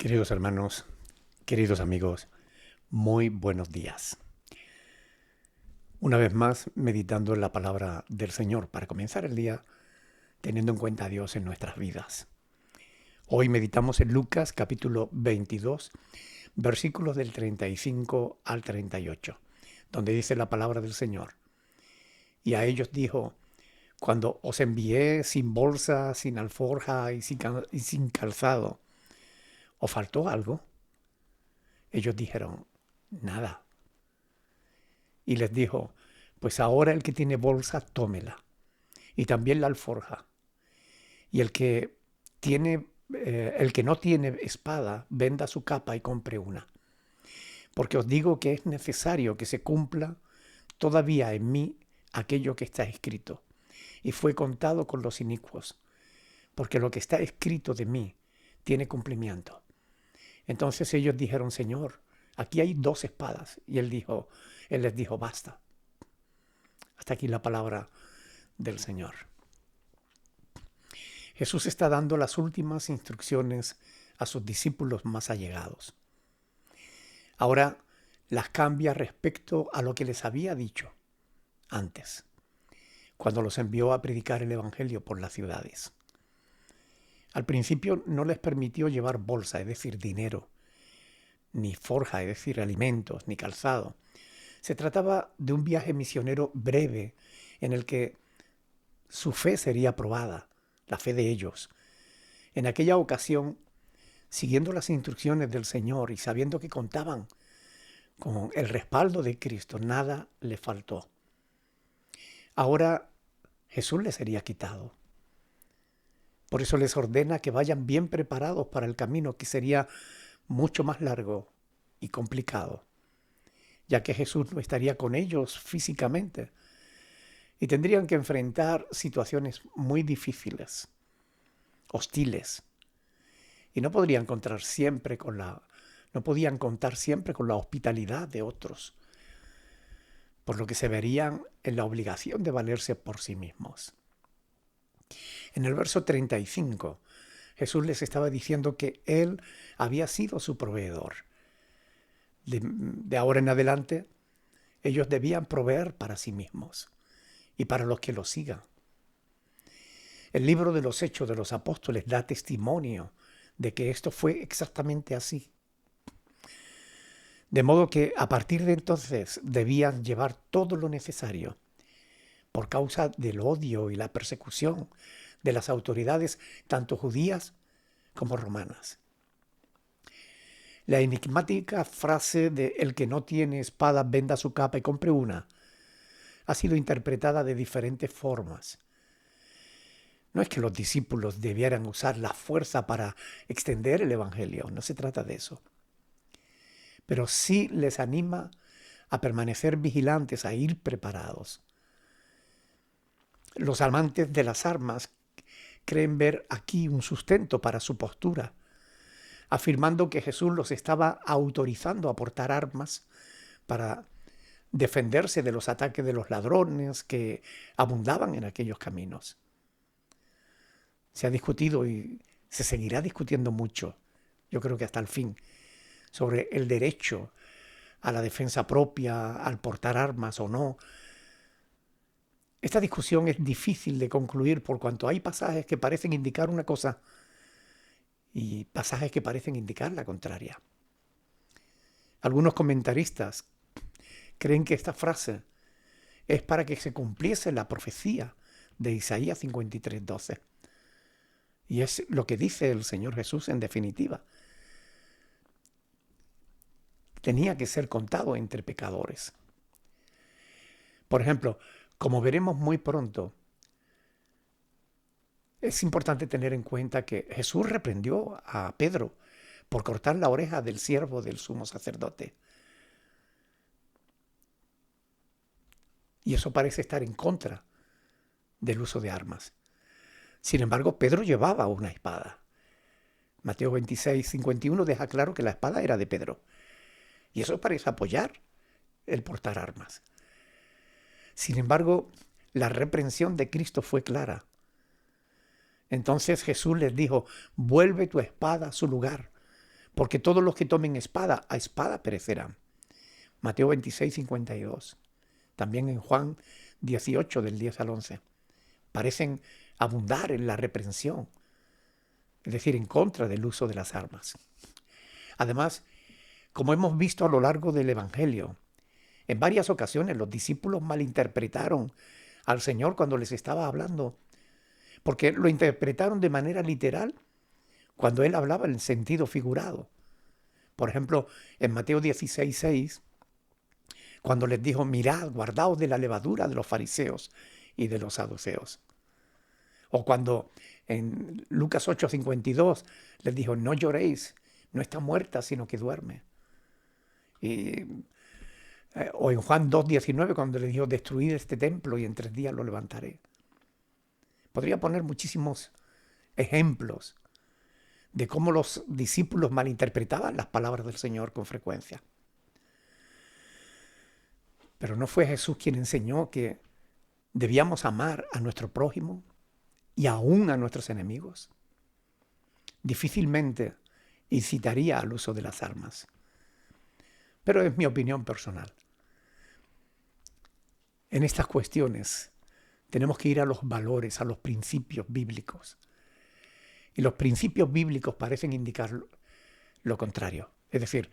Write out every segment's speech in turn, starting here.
Queridos hermanos, queridos amigos, muy buenos días. Una vez más, meditando en la palabra del Señor para comenzar el día teniendo en cuenta a Dios en nuestras vidas. Hoy meditamos en Lucas capítulo 22, versículos del 35 al 38, donde dice la palabra del Señor. Y a ellos dijo: cuando os envié sin bolsa, sin alforja y sin calzado, ¿os faltó algo? Ellos dijeron: nada. Y les dijo: pues ahora el que tiene bolsa, tómela, y también la alforja. Y el que no tiene espada, venda su capa y compre una. Porque os digo que es necesario que se cumpla todavía en mí aquello que está escrito. Y fue contado con los inicuos, porque lo que está escrito de mí tiene cumplimiento. Entonces ellos dijeron: Señor, aquí hay 2 espadas. Y él les dijo: basta. Hasta aquí la palabra del Señor. Jesús está dando las últimas instrucciones a sus discípulos más allegados. Ahora las cambia respecto a lo que les había dicho antes, cuando los envió a predicar el Evangelio por las ciudades. Al principio no les permitió llevar bolsa, es decir, dinero, ni forja, es decir, alimentos, ni calzado. Se trataba de un viaje misionero breve en el que su fe sería probada, la fe de ellos. En aquella ocasión, siguiendo las instrucciones del Señor y sabiendo que contaban con el respaldo de Cristo, nada les faltó. Ahora Jesús les sería quitado. Por eso les ordena que vayan bien preparados para el camino, que sería mucho más largo y complicado, ya que Jesús no estaría con ellos físicamente y tendrían que enfrentar situaciones muy difíciles, hostiles, y no podían contar siempre con la hospitalidad de otros, por lo que se verían en la obligación de valerse por sí mismos. En el verso 35, Jesús les estaba diciendo que Él había sido su proveedor. De ahora en adelante, ellos debían proveer para sí mismos y para los que los sigan. El libro de los Hechos de los Apóstoles da testimonio de que esto fue exactamente así. De modo que a partir de entonces debían llevar todo lo necesario por causa del odio y la persecución de las autoridades tanto judías como romanas. La enigmática frase de "el que no tiene espada venda su capa y compre una" ha sido interpretada de diferentes formas. No es que los discípulos debieran usar la fuerza para extender el Evangelio, no se trata de eso. Pero sí les anima a permanecer vigilantes, a ir preparados. Los amantes de las armas creen ver aquí un sustento para su postura, afirmando que Jesús los estaba autorizando a portar armas para defenderse de los ataques de los ladrones que abundaban en aquellos caminos. Se ha discutido y se seguirá discutiendo mucho, yo creo que hasta el fin, sobre el derecho a la defensa propia, al portar armas o no. Esta discusión es difícil de concluir por cuanto hay pasajes que parecen indicar una cosa y pasajes que parecen indicar la contraria. Algunos comentaristas creen que esta frase es para que se cumpliese la profecía de Isaías 53:12. Y es lo que dice el Señor Jesús en definitiva. Tenía que ser contado entre pecadores. Por ejemplo, como veremos muy pronto, es importante tener en cuenta que Jesús reprendió a Pedro por cortar la oreja del siervo del sumo sacerdote. Y eso parece estar en contra del uso de armas. Sin embargo, Pedro llevaba una espada. Mateo 26:51 deja claro que la espada era de Pedro. Y eso parece apoyar el portar armas. Sin embargo, la reprensión de Cristo fue clara. Entonces Jesús les dijo: vuelve tu espada a su lugar, porque todos los que tomen espada, a espada perecerán. Mateo 26, 52. También en Juan 18, del 10 al 11. Parecen abundar en la reprensión, es decir, en contra del uso de las armas. Además, como hemos visto a lo largo del Evangelio, en varias ocasiones los discípulos malinterpretaron al Señor cuando les estaba hablando, porque lo interpretaron de manera literal cuando Él hablaba en sentido figurado. Por ejemplo, en Mateo 16, 6, cuando les dijo, mirad, guardaos de la levadura de los fariseos y de los saduceos. O cuando en Lucas 8, 52 les dijo, no lloréis, no está muerta, sino que duerme. O en Juan 2, 19, cuando les dijo, destruid este templo y en 3 días lo levantaré. Podría poner muchísimos ejemplos de cómo los discípulos malinterpretaban las palabras del Señor con frecuencia. Pero no fue Jesús quien enseñó que debíamos amar a nuestro prójimo y aún a nuestros enemigos. Difícilmente incitaría al uso de las armas. Pero es mi opinión personal. En estas cuestiones tenemos que ir a los valores, a los principios bíblicos. Y los principios bíblicos parecen indicar lo contrario. Es decir,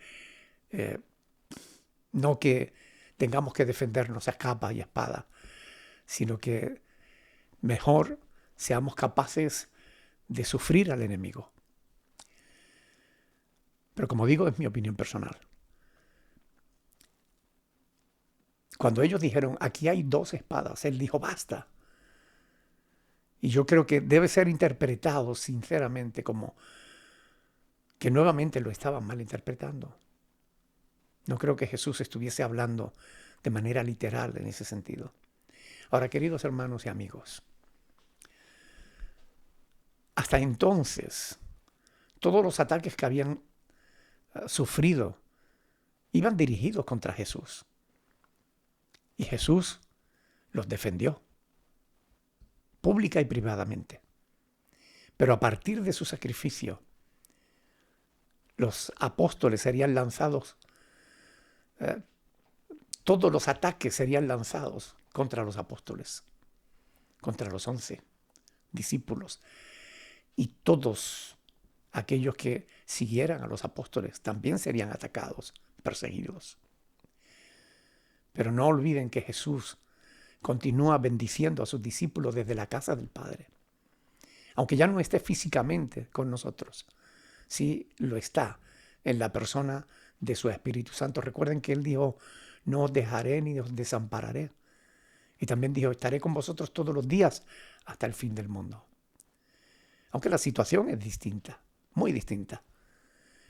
no que tengamos que defendernos a capa y espada, sino que mejor seamos capaces de sufrir al enemigo. Pero como digo, es mi opinión personal. Cuando ellos dijeron, aquí hay 2 espadas, Él dijo, basta. Y yo creo que debe ser interpretado sinceramente como que nuevamente lo estaban malinterpretando. No creo que Jesús estuviese hablando de manera literal en ese sentido. Ahora, queridos hermanos y amigos, hasta entonces, todos los ataques que habían sufrido iban dirigidos contra Jesús. Y Jesús los defendió, pública y privadamente. Pero a partir de su sacrificio, los apóstoles serían lanzados, todos los ataques serían lanzados contra los apóstoles, contra los 11 discípulos. Y todos aquellos que siguieran a los apóstoles también serían atacados, perseguidos. Pero no olviden que Jesús continúa bendiciendo a sus discípulos desde la casa del Padre. Aunque ya no esté físicamente con nosotros, sí lo está en la persona de su Espíritu Santo. Recuerden que Él dijo, no os dejaré ni os desampararé. Y también dijo, estaré con vosotros todos los días hasta el fin del mundo. Aunque la situación es distinta, muy distinta.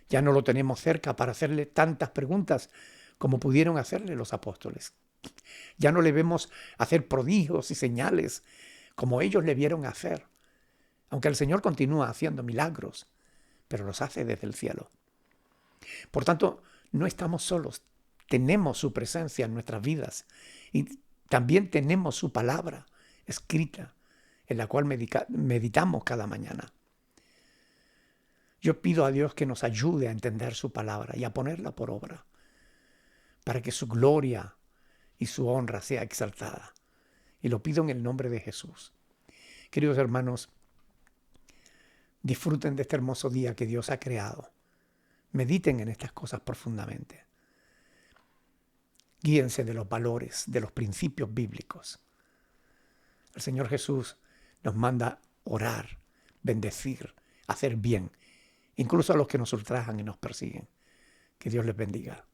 Ya no lo tenemos cerca para hacerle tantas preguntas como pudieron hacerle los apóstoles. Ya no le vemos hacer prodigios y señales como ellos le vieron hacer. Aunque el Señor continúa haciendo milagros, pero los hace desde el cielo. Por tanto, no estamos solos. Tenemos su presencia en nuestras vidas y también tenemos su palabra escrita en la cual meditamos cada mañana. Yo pido a Dios que nos ayude a entender su palabra y a ponerla por obra, para que su gloria y su honra sea exaltada. Y lo pido en el nombre de Jesús. Queridos hermanos, disfruten de este hermoso día que Dios ha creado. Mediten en estas cosas profundamente. Guíense de los valores, de los principios bíblicos. El Señor Jesús nos manda orar, bendecir, hacer bien, incluso a los que nos ultrajan y nos persiguen. Que Dios les bendiga.